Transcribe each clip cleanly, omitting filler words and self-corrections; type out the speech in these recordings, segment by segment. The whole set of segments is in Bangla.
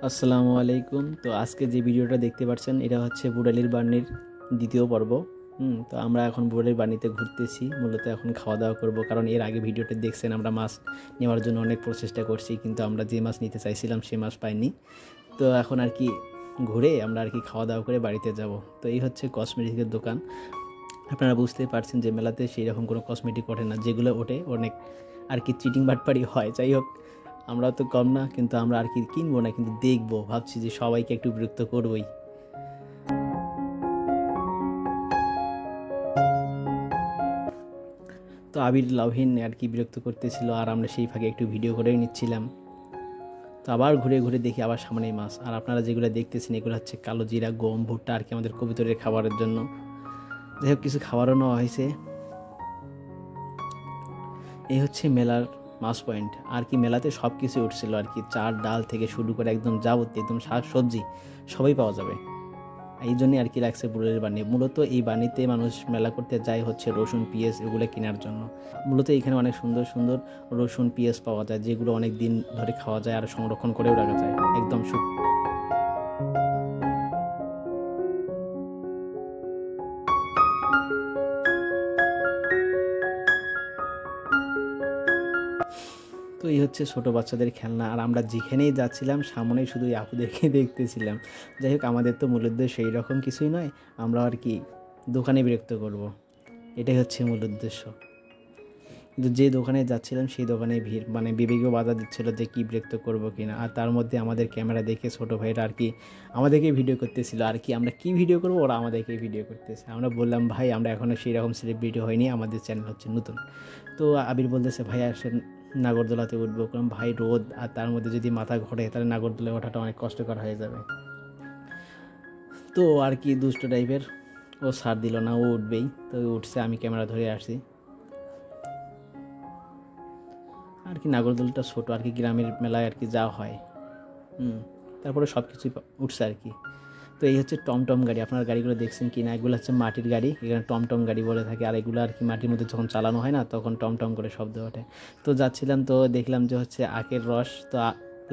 আসসালামু আলাইকুম। তো আজকে যে ভিডিওটা দেখতে পাচ্ছেন এটা হচ্ছে বুড়ালির বার্নির দ্বিতীয় পর্ব। তো আমরা এখন বুড়ালির বার্নিতে ঘুরতেছি, মূলত এখন খাওয়া দাওয়া করব, কারণ এর আগে ভিডিওতে দেখছেন আমরা মাছ নেওয়ার জন্য অনেক প্রচেষ্টা করছি, কিন্তু আমরা যে মাছ নিতে চাইছিলাম সে মাছ পাইনি। তো এখন আর কি ঘুরে আমরা আর কি খাওয়া দাওয়া করে বাড়িতে যাব। তো এই হচ্ছে কসমেটিকের দোকান। আপনারা বুঝতেই পারছেন যে মেলাতে সেই রকম কোনো কসমেটিক ওঠে না, যেগুলো ওঠে অনেক আর কি চিটিং বাটপারি হয়। যাই হোক, আমরাও তো কম না, কিন্তু আমরা আর কি কিনবো না, কিন্তু দেখবো, ভাবছি যে সবাইকে একটু বিরক্ত করবোই। তো আবির লাভহীন আর কি বিরক্ত করতেছিল, আর আমরা সেই ফাঁকে একটু ভিডিও করেই নিচ্ছিলাম। তো আবার ঘুরে ঘুরে দেখি আবার সামনেই মাছ। আর আপনারা যেগুলো দেখতেছেন এগুলো হচ্ছে কালো জিরা, গম, ভুট্টা আর কি আমাদের কবুতরের খাবারের জন্য। যাই হোক, কিছু খাবারও নেওয়া হয়েছে। এই হচ্ছে মেলার মাছ পয়েন্ট। আর কি মেলাতে সব কিছু উঠছিল আর কি, চাল ডাল থেকে শুরু করে একদম যাবতীয় একদম শাক সবজি সবই পাওয়া যাবে। এই জন্যই আর কি লাগছে বুড়ালির বাণী। মূলত এই বাণীতে মানুষ মেলা করতে যায় হচ্ছে রসুন পেঁয়াজ এগুলো কেনার জন্য। মূলত এখানে অনেক সুন্দর সুন্দর রসুন পেঁয়াজ পাওয়া যায়, যেগুলো অনেক দিন ধরে খাওয়া যায় আর সংরক্ষণ করেও রাখা যায় একদম। তো এই হচ্ছে ছোটো বাচ্চাদের খেলনা। আর আমরা যেখানেই যাচ্ছিলাম সামনেই শুধু আপুদেরকে দেখতেছিলাম। যাই হোক, আমাদের তো মূল উদ্দেশ্য সেই রকম কিছুই নয়, আমরা আর কি দোকানে বিরক্ত করব, এটাই হচ্ছে মূল উদ্দেশ্য। কিন্তু যে দোকানে যাচ্ছিলাম সেই দোকানে ভিড়, মানে বিবেকেও বাধা দিচ্ছিল যে কী বিরক্ত করবো কিনা। আর তার মধ্যে আমাদের ক্যামেরা দেখে ছোটো ভাইরা আর কি আমাদেরকে ভিডিও করতেছিল। আর কি আমরা কি ভিডিও করবো, ওরা আমাদেরকেই ভিডিও করতেছে। আমরা বললাম ভাই আমরা এখনও সেই রকম সেলিব্রিটি হয়নি, আমাদের চ্যানেল হচ্ছে নতুন। তো আবির বলতেছে ভাই আসেন নাগরদোলাতে উঠবো। কারণ ভাই রোদ, আর তার মধ্যে যদি মাথা ঘোরে তাহলে নাগরদোলায় ওঠাটা অনেক কষ্টকর হয়ে যাবে। তো আর কি দুষ্ট টাইপের, ও ছাড় দিল না, ও উঠবেই। তো উঠছে, আমি ক্যামেরা ধরে আসি। আর কি নাগরদোলটা ছোটো আর কি, গ্রামের মেলায় আর কি যাওয়া হয়। তারপরে সব কিছুই উঠছে আর কি। তো এই হচ্ছে টমটম গাড়ি। আপনার গাড়িগুলো দেখছেন কি না, এগুলো হচ্ছে মাটির গাড়ি, এখানে টমটম গাড়ি বলে থাকে। আর এগুলো আর কি মাটির মধ্যে যখন চালানো হয় না তখন টমটম করে শব্দ ওঠে। তো যাচ্ছিলাম, তো দেখলাম যে হচ্ছে আখের রস। তো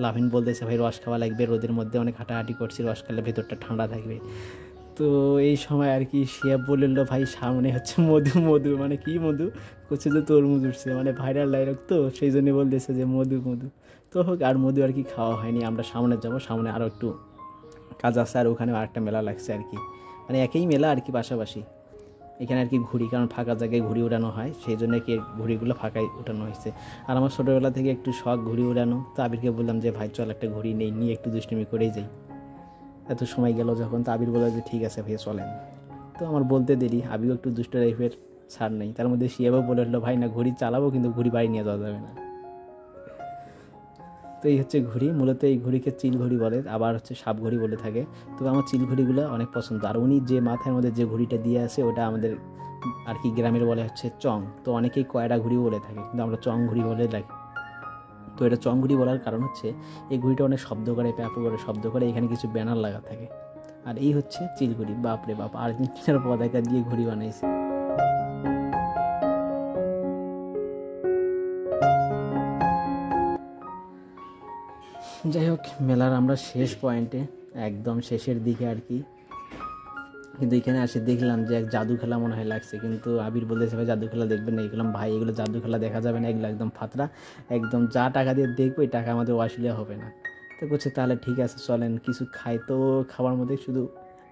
লাভিন বলতেছে ভাই রস খাওয়া লাগবে, রোদের মধ্যে অনেক হাঁটাহাঁটি করছি, রস খেলে ভেতরটা ঠান্ডা থাকবে। তো এই সময় আর কি সে বললো ভাই সামনে হচ্ছে মধু। মধু মানে কি মধু, করছে যে তরমুজ উঠছে, মানে ভাইরাল ডায়লগ, তো সেই জন্য বলতেছে যে মধু মধু। তো হোক, আর মধু আর কি খাওয়া হয়নি। আমরা সামনে যাব, সামনে আরও একটু কাজ আছে, আর ওখানে আরেকটা মেলা লাগছে আর কি, মানে একই মেলা আর কি পাশাপাশি। এখানে আর কি ঘুড়ি, কারণ ফাঁকা জায়গায় ঘুড়ি উড়ানো হয়, সেই জন্য কি ঘুড়িগুলো ফাঁকায় উঠানো হয়েছে। আর আমার ছোটোবেলা থেকে একটু শখ ঘুড়ি উড়ানো। তো আবিরকে বললাম যে ভাই চল একটা ঘুড়ি নেই, নিয়ে একটু দুষ্টুমি করেই যাই। এত সময় গেল যখন, তো আবির বলে যে ঠিক আছে ভাই চলেন। তো আমার বলতে দেরি, আবিও একটু দুষ্ট টাইপের, ছাড় নেই। তার মধ্যে শিয়াবও বলে উঠলো ভাই না ঘুড়ি চালাবো, কিন্তু ঘুড়ি বাড়ি নিয়ে যাওয়া যাবে না। তো এই হচ্ছে ঘুড়ি। মূলত এই ঘুড়িকে চিল ঘুড়ি বলে, আবার হচ্ছে সাপ ঘুড়ি বলে থাকে। তো আমার চিল ঘুড়িগুলো অনেক পছন্দ। আর উনি যে মাথার মধ্যে যে ঘুড়িটা দিয়ে আছে ওটা আমাদের আর কি গ্রামের বলে হচ্ছে চং। তো অনেকেই কয়রা ঘুড়িও বলে থাকে, কিন্তু আমরা চং ঘুড়ি বলে ডাকি। তো এটা চং ঘুড়ি বলার কারণ হচ্ছে এই ঘুড়িটা অনেক শব্দ করে, প্যাপো করে শব্দ করে, এখানে কিছু ব্যানার লাগা থাকে। আর এই হচ্ছে চিলঘুড়ি। বাপরে বাপ, আর্জেন্টিনার পতাকা দিয়ে ঘুড়ি বানাইছে। যাই হোক, মেলার আমরা শেষ পয়েন্টে, একদম শেষের দিকে আর কি। কিন্তু এখানে আসে দেখলাম যে এক জাদু খেলা মনে হয় লাগছে, কিন্তু আবির বলতেছে ভাই জাদু খেলা দেখবেন না। এগুলো ভাই এগুলো জাদু খেলা দেখা যাবে না, এগুলো একদম ফাতরা, একদম যা টাকা দিয়ে দেখবো এই টাকা আমাদের ওয়াসিলে হবে না। তো বলছে তাহলে ঠিক আছে চলেন কিছু খাই। তো খাবার মধ্যে শুধু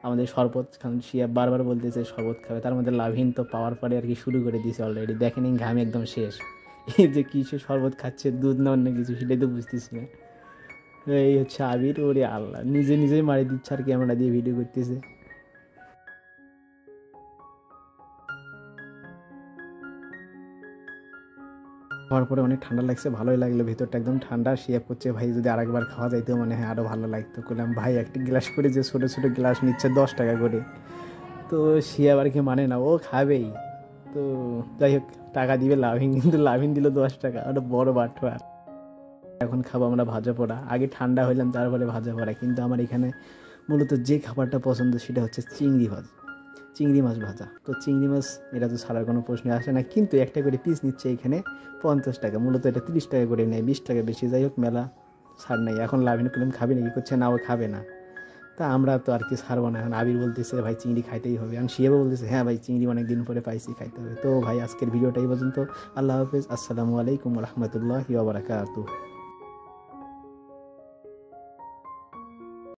আমাদের শরবত খান, শিয়া বারবার বলতেছে শরবত খাবে। তার মধ্যে লাভহীন তো পাওয়ার পরে আর কি শুরু করে দিয়েছে অলরেডি, দেখেনি ঘামে একদম শেষ। এই যে কিসে শরবত খাচ্ছে, দুধ না অন্য কিছু, সেটাই তো বুঝতেছি না। এই হচ্ছে আবির, ওরে আল্লাহ, নিজে নিজেই মারি দিচ্ছে আর ক্যামেরা দিয়ে ভিডিও করতেছে। খাওয়ার পরে অনেক ঠান্ডা লাগছে, ভালোই লাগলো, ভেতরটা একদম ঠান্ডা। শিয়াব করছে ভাই যদি আরেকবার খাওয়া যাইতো মানে হয় আরও ভালো লাগতো। করলাম ভাই একটা গ্লাস করে, যে ছোটো ছোটো গ্লাস নিচ্ছে 10 টাকা করে। তো শিয়াব আর কি মানে না, ও খাবেই। তো যাই হোক, টাকা দিবে লাভিন, কিন্তু লাভিন দিল 10 টাকা, ওটা বড় বাটুয়ার। এখন খাবো আমরা ভাজা পোড়া। আগে ঠান্ডা হইলাম তারপরে ভাজা পোড়া। কিন্তু আমার এখানে মূলত যে খাবারটা পছন্দ সেটা হচ্ছে চিংড়ি ভাজা, চিংড়ি মাছ ভাজা। তো চিংড়ি মাছ এটা তো ছাড়ার কোনো প্রশ্ন আসে না, কিন্তু একটা করে পিস নিচ্ছে এখানে 50 টাকা। মূলত এটা 30 টাকা করে নেয়, 20 টাকা বেশি। যাই হোক, মেলা ছাড় নাই। এখন লাভিন করলাম খাবি নাকি, করছে না ও খাবে না। তা আমরা তো আর কি ছাড়বো না। এখন আবির বলতেছে ভাই চিংড়ি খাইতেই হবে, এখন শিয়াবও বলতেছে হ্যাঁ ভাই চিংড়ি অনেক দিন পরে পাইছি, খাইতে হবে। তো ভাই আজকের ভিডিওটা এই পর্যন্ত। আল্লাহ হাফেজ, আসসালামু আলাইকুম রহমতুল্লাহি ওয়া বারাকাতুহু।